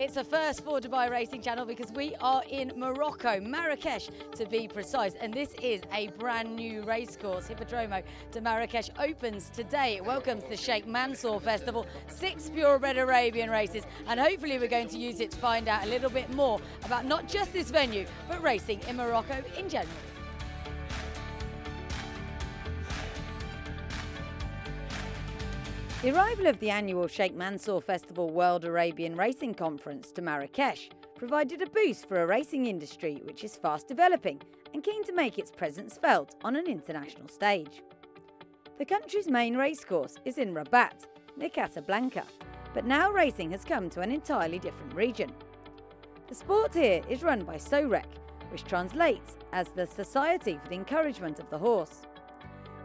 It's a first for Dubai Racing Channel because we are in Morocco, Marrakech to be precise, and this is a brand new racecourse. Hippodromo de Marrakech opens today. It welcomes the Sheikh Mansour Festival, 6 purebred Arabian races, and hopefully we're going to use it to find out a little bit more about not just this venue, but racing in Morocco in general. The arrival of the annual Sheikh Mansour Festival World Arabian Racing Conference to Marrakech provided a boost for a racing industry which is fast developing and keen to make its presence felt on an international stage. The country's main racecourse is in Rabat, near Casablanca, but now racing has come to an entirely different region. The sport here is run by SOREC, which translates as the Society for the Encouragement of the Horse.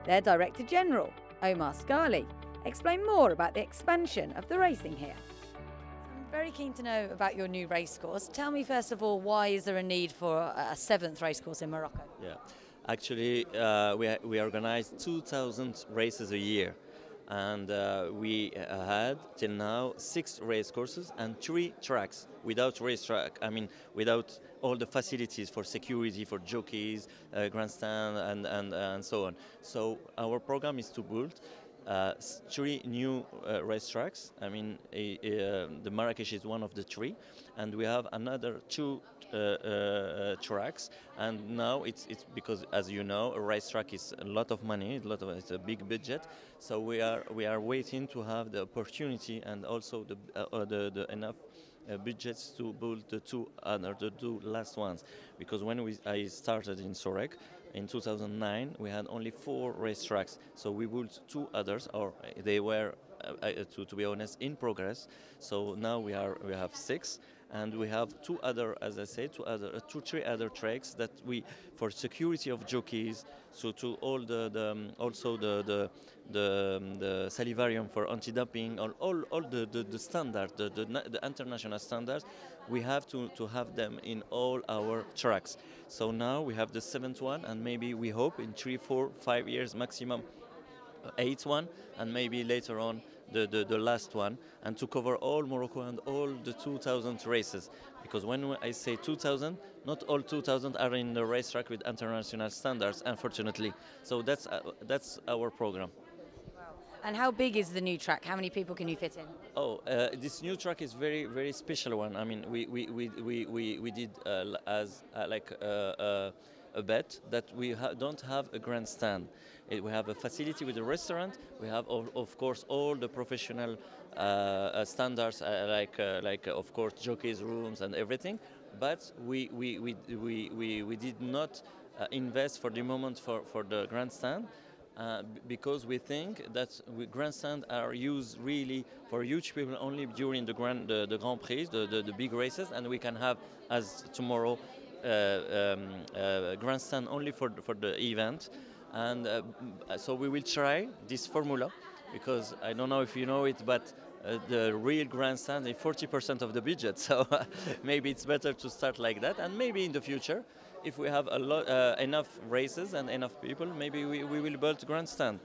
Their Director General, Omar Scali, explain more about the expansion of the racing here. I'm very keen to know about your new racecourse. Tell me first of all, why is there a need for a 7th racecourse in Morocco? Yeah, actually we organize 2,000 races a year, and we had till now 6 race courses and 3 tracks without racetrack. I mean, without all the facilities for security, for jockeys, grandstand, and so on. So our program is to build 3 new racetracks. I mean, the Marrakech is one of the 3, and we have another 2 tracks. And now it's because, as you know, a racetrack is a lot of money, it's a big budget. So we are waiting to have the opportunity and also the enough budgets to build the 2 last ones. Because when I started in SOREC in 2009, we had only 4 racetracks. So we built 2 others, or they were, to be honest, in progress. So now we have 6, and we have 2 other, as I say, 3 other tracks that we, for security of jockeys, so to all also the salivarium for anti-dumping, all the standard, the international standards, we have to have them in all our tracks. So now we have the 7th one, and maybe we hope in 3, 4, 5 years maximum 8th one, and maybe later on the last one, and to cover all Morocco and all the 2,000 races. Because when I say 2,000, not all 2,000 are in the racetrack with international standards, unfortunately. So that's our program. And how big is the new track? How many people can you fit in? Oh, this new track is very special one. I mean, we did a bet that we don't have a grandstand. We have a facility with a restaurant. We have, of course, all the professional standards, like of course jockeys rooms and everything. But we did not invest for the moment for the grandstand. Because we think that grandstands are used really for huge people only during the Grand Prix, the big races, and we can have, as tomorrow, grandstand only for the event. And so we will try this formula, because I don't know if you know it, but the real grandstand is 40% of the budget. So maybe it's better to start like that, and maybe in the future, if we have enough races and enough people, maybe we will build grandstand.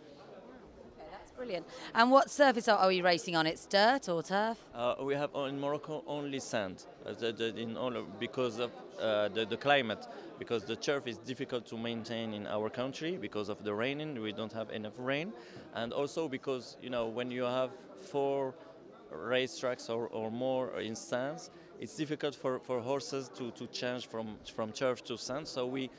Okay, that's brilliant. And what surface are we racing on? It's dirt or turf? We have in Morocco only sand, because of the climate, because the turf is difficult to maintain in our country because of the raining. We don't have enough rain, and also because, you know, when you have 4 racetracks or more in stands, it's difficult for horses to change from turf to sand. So we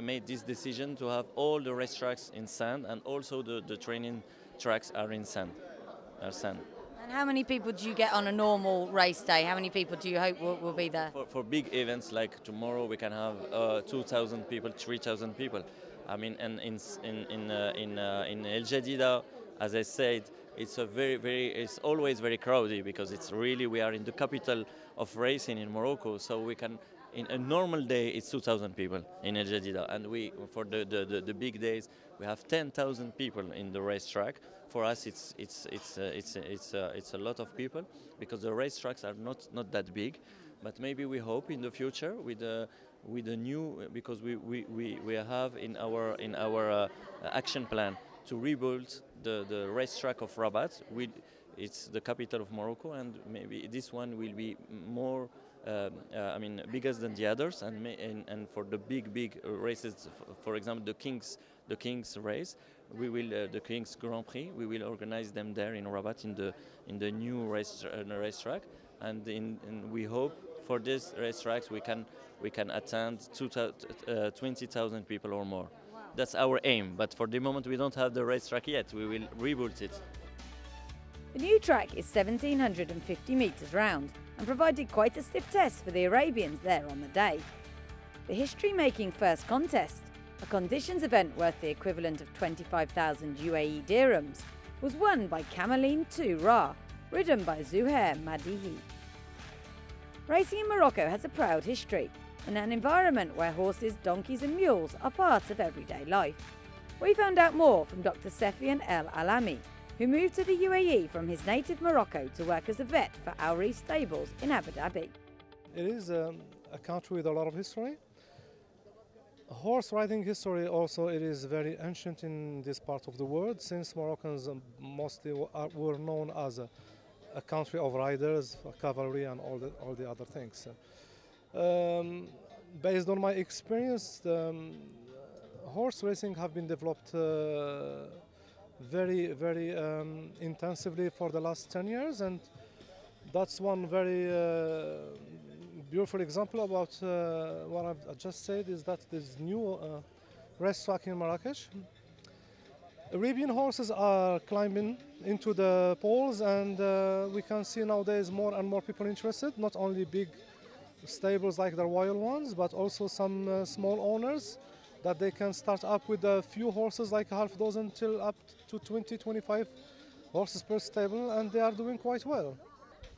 made this decision to have all the racetracks in sand, and also the training tracks are in sand. And how many people do you get on a normal race day? How many people do you hope will be there? For big events like tomorrow, we can have 2,000 people, 3,000 people. I mean, and in El Jadida, as I said, it's it's always very crowded, because it's really, we are in the capital of racing in Morocco. So we can, in a normal day, it's 2,000 people in El Jadida, and for the big days, we have 10,000 people in the racetrack. For us, it's a lot of people, because the racetracks are not that big, but maybe we hope in the future with the new, because we have in our action plan to rebuild the racetrack of Rabat It's the capital of Morocco, and maybe this one will be more, bigger than the others. And for the big races, for example, the King's race, we will the King's Grand Prix. We will organize them there in Rabat in the new racetrack, and we hope for this racetracks we can attend 20,000 people or more. That's our aim, but for the moment we don't have the racetrack yet. We will rebuild it. The new track is 1,750 metres round and provided quite a stiff test for the Arabians there on the day. The history-making first contest, a conditions event worth the equivalent of 25,000 UAE dirhams, was won by Cameline 2 Ra, ridden by Zuhair Madihi. Racing in Morocco has a proud history and an environment where horses, donkeys and mules are part of everyday life. We found out more from Dr. Sefian El Alami, who moved to the UAE from his native Morocco to work as a vet for Auri Stables in Abu Dhabi. It is a country with a lot of history. Horse riding history also, it is very ancient in this part of the world, since Moroccans mostly were known as a country of riders, cavalry and all the other things. Based on my experience, horse racing have been developed very intensively for the last 10 years, and that's one very beautiful example about what I've just said, is that this new racetrack in Marrakech. Arabian horses are climbing into the poles, and we can see nowadays more and more people interested, not only big stables like the royal ones, but also some small owners that they can start up with a few horses, like a half dozen till up to 20-25 horses per stable, and they are doing quite well.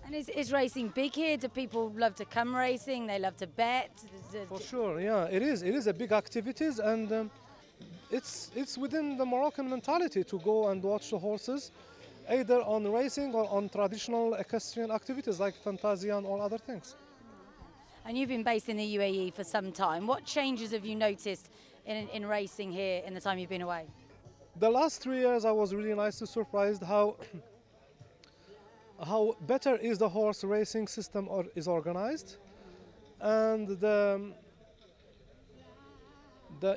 And is racing big here? Do people love to come racing? They love to bet? For sure, yeah, it is. It is a big activity, and it's within the Moroccan mentality to go and watch the horses, either on racing or on traditional equestrian activities like fantasia and all other things. And you've been based in the UAE for some time. What changes have you noticed in racing here in the time you've been away? The last 3 years I was really nicely surprised how better is the horse racing system is organized, and the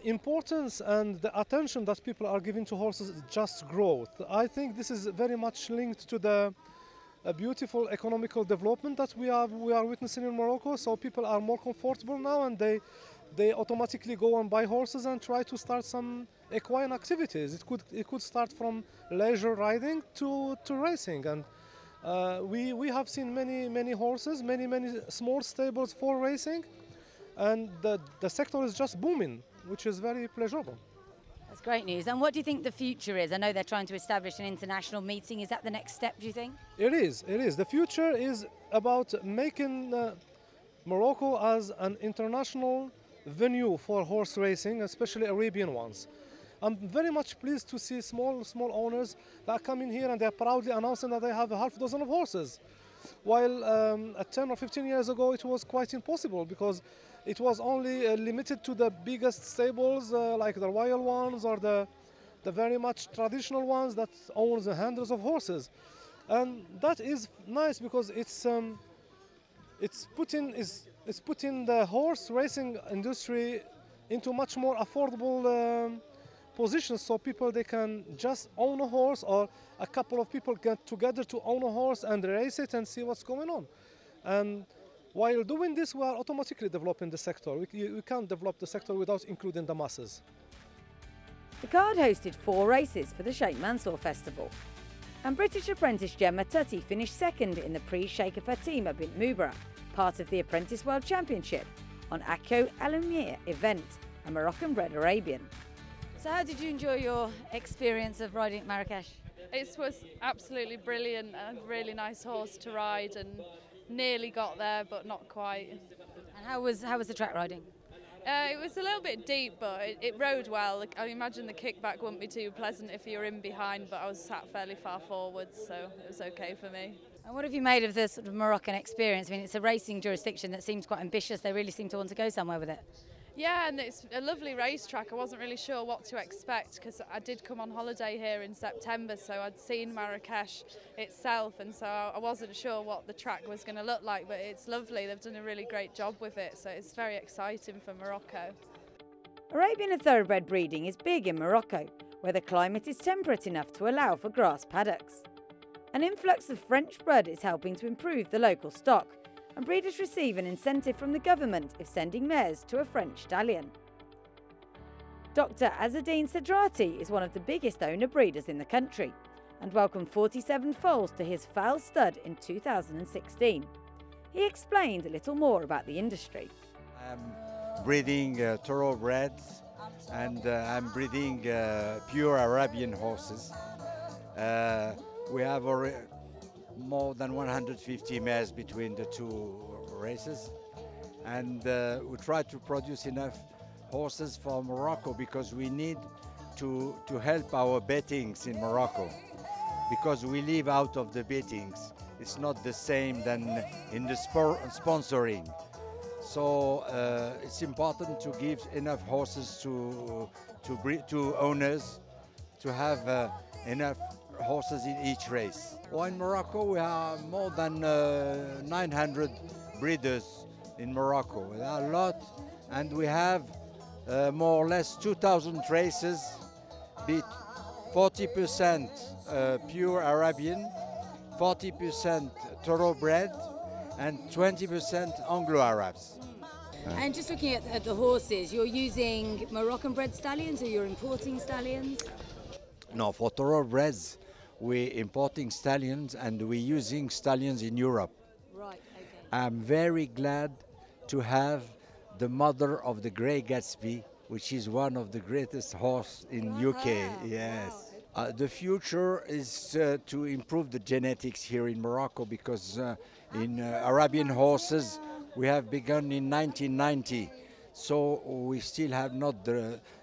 importance and the attention that people are giving to horses just growth. I think this is very much linked to the beautiful economical development that we are witnessing in Morocco. So people are more comfortable now, and they automatically go and buy horses and try to start some equine activities. It could start from leisure riding to racing, and we have seen many horses, many small stables for racing, and the sector is just booming, which is very pleasurable. That's great news. And what do you think the future is? I know they're trying to establish an international meeting. Is that the next step, do you think? It is. The future is about making Morocco as an international venue for horse racing, especially Arabian ones. I'm very much pleased to see small owners that come in here and they're proudly announcing that they have a half dozen of horses. While 10 or 15 years ago it was quite impossible, because it was only limited to the biggest stables like the royal ones or the very much traditional ones that owns hundreds of horses. And that is nice, because it's putting the horse racing industry into much more affordable positions, so people, they can just own a horse, or a couple of people get together to own a horse and race it and see what's going on. And while doing this, we are automatically developing the sector. We can't develop the sector without including the masses. The card hosted 4 races for the Sheikh Mansour Festival, and British apprentice Gemma Tutty finished second in the Prix Sheikha Fatima bint Mubara, part of the Apprentice World Championship on Akko Alumir event, a Moroccan-bred Arabian. So how did you enjoy your experience of riding at Marrakech? It was absolutely brilliant, a really nice horse to ride, and nearly got there but not quite. And how was the track riding? It was a little bit deep, but it rode well. I imagine the kickback wouldn't be too pleasant if you were in behind, but I was sat fairly far forwards, so it was okay for me. And what have you made of this sort of Moroccan experience? I mean, it's a racing jurisdiction that seems quite ambitious. They really seem to want to go somewhere with it. Yeah, and it's a lovely racetrack. I wasn't really sure what to expect because I did come on holiday here in September, so I'd seen Marrakech itself, and so I wasn't sure what the track was going to look like, but it's lovely. They've done a really great job with it, so it's very exciting for Morocco. Arabian and thoroughbred breeding is big in Morocco, where the climate is temperate enough to allow for grass paddocks. An influx of French blood is helping to improve the local stock, and breeders receive an incentive from the government if sending mares to a French stallion. Dr. Azzedine Sadrati is one of the biggest owner breeders in the country and welcomed 47 foals to his foal stud in 2016. He explained a little more about the industry. I'm breeding thoroughbreds, and I'm breeding pure Arabian horses. We have already more than 150 mares between the two races, and we try to produce enough horses for Morocco because we need to help our bettings in Morocco, because we live out of the bettings. It's not the same than in the sponsoring. So it's important to give enough horses to owners to have enough horses in each race. Well, in Morocco we have more than 900 breeders in Morocco. There are a lot, and we have more or less 2,000 races, be 40% pure Arabian, 40% thoroughbred, and 20% Anglo-Arabs. And just looking at the horses, you're using Moroccan bred stallions or you're importing stallions? No, for thoroughbreds, we're importing stallions and we're using stallions in Europe. Right, okay. I'm very glad to have the mother of the Grey Gatsby, which is one of the greatest horse in UK. Yes. The future is to improve the genetics here in Morocco, because in Arabian horses we have begun in 1990. So we still have not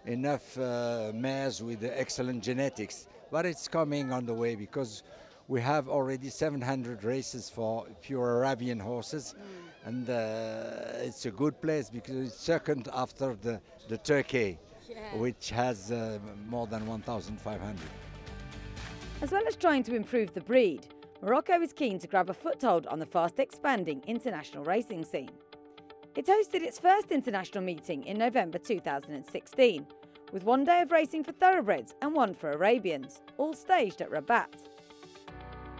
enough mares with excellent genetics, but it's coming on the way, because we have already 700 races for pure Arabian horses, and it's a good place because it's second after the Turkey, which has more than 1,500. As well as trying to improve the breed, Morocco is keen to grab a foothold on the fast expanding international racing scene. It hosted its first international meeting in November 2016, with one day of racing for thoroughbreds and one for Arabians, all staged at Rabat.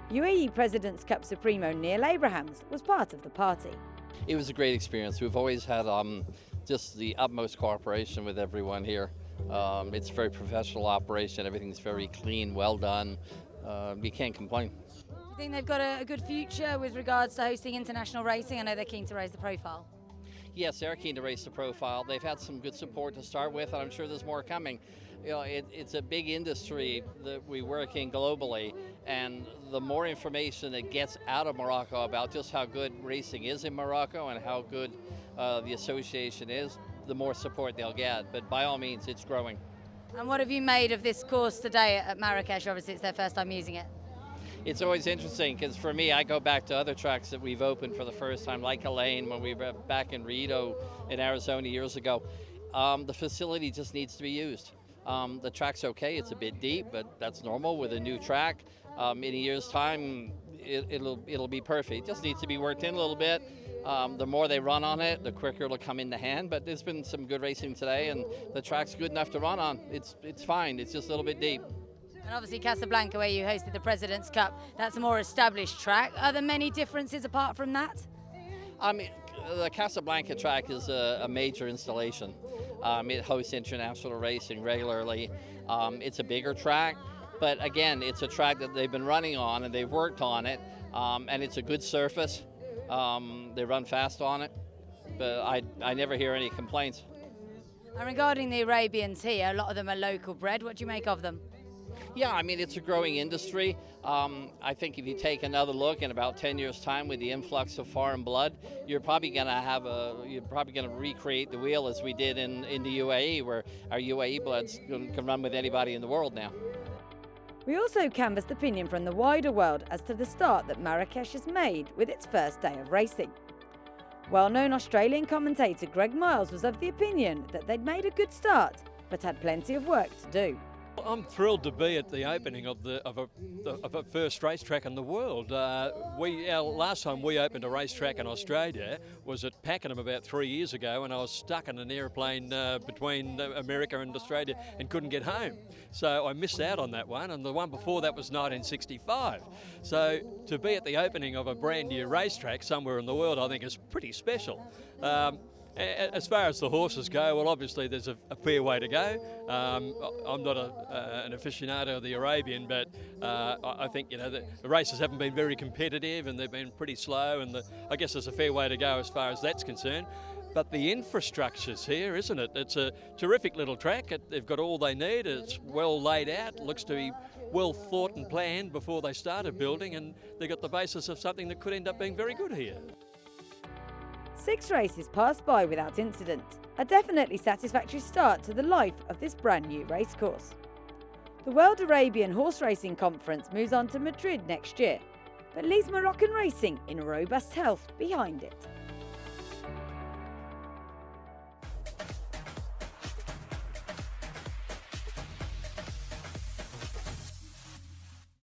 UAE President's Cup Supremo Neil Abrahams was part of the party. It was a great experience. We've always had just the utmost cooperation with everyone here. It's a very professional operation. Everything's very clean, well done. You can't complain. Do you think they've got a good future with regards to hosting international racing? I know they're keen to raise the profile. Yes, they're keen to raise the profile. They've had some good support to start with, and I'm sure there's more coming. You know, it's a big industry that we work in globally, and the more information that gets out of Morocco about just how good racing is in Morocco and how good the association is, the more support they'll get. But by all means, it's growing. And what have you made of this course today at Marrakech? Obviously, it's their first time using it. It's always interesting because for me, I go back to other tracks that we've opened for the first time, like Elaine when we were back in Rito in Arizona years ago. The facility just needs to be used. The track's okay, it's a bit deep, but that's normal with a new track. In a year's time, it'll be perfect. It just needs to be worked in a little bit. The more they run on it, the quicker it'll come into hand. But there's been some good racing today, and the track's good enough to run on. It's fine, it's just a little bit deep. And obviously Casablanca, where you hosted the President's Cup, that's a more established track. Are there many differences apart from that? I mean, the Casablanca track is a major installation. It hosts international racing regularly. It's a bigger track, but again, it's a track that they've been running on and they've worked on it, and it's a good surface. They run fast on it, but I never hear any complaints. And regarding the Arabians here, a lot of them are local bred. What do you make of them? Yeah, I mean, it's a growing industry. I think if you take another look in about 10 years' time with the influx of foreign blood, you're probably going to recreate the wheel as we did in the UAE, where our UAE bloods can run with anybody in the world now. We also canvassed opinion from the wider world as to the start that Marrakech has made with its first day of racing. Well-known Australian commentator Greg Miles was of the opinion that they'd made a good start, but had plenty of work to do. I'm thrilled to be at the opening of a first racetrack in the world. Last time we opened a racetrack in Australia was at Pakenham about 3 years ago, and I was stuck in an aeroplane between America and Australia and couldn't get home. So I missed out on that one, and the one before that was 1965. So to be at the opening of a brand new racetrack somewhere in the world, I think is pretty special. As far as the horses go, well, obviously there's a fair way to go. I'm not an aficionado of the Arabian, but I think the races haven't been very competitive and they've been pretty slow, and I guess there's a fair way to go as far as that's concerned. But the infrastructure's here, isn't it? It's a terrific little track. They've got all they need. It's well laid out. It looks to be well thought and planned before they started building, and they've got the basis of something that could end up being very good here. 6 races passed by without incident, a definitely satisfactory start to the life of this brand new racecourse. The World Arabian Horse Racing Conference moves on to Madrid next year, but leaves Moroccan racing in robust health behind it.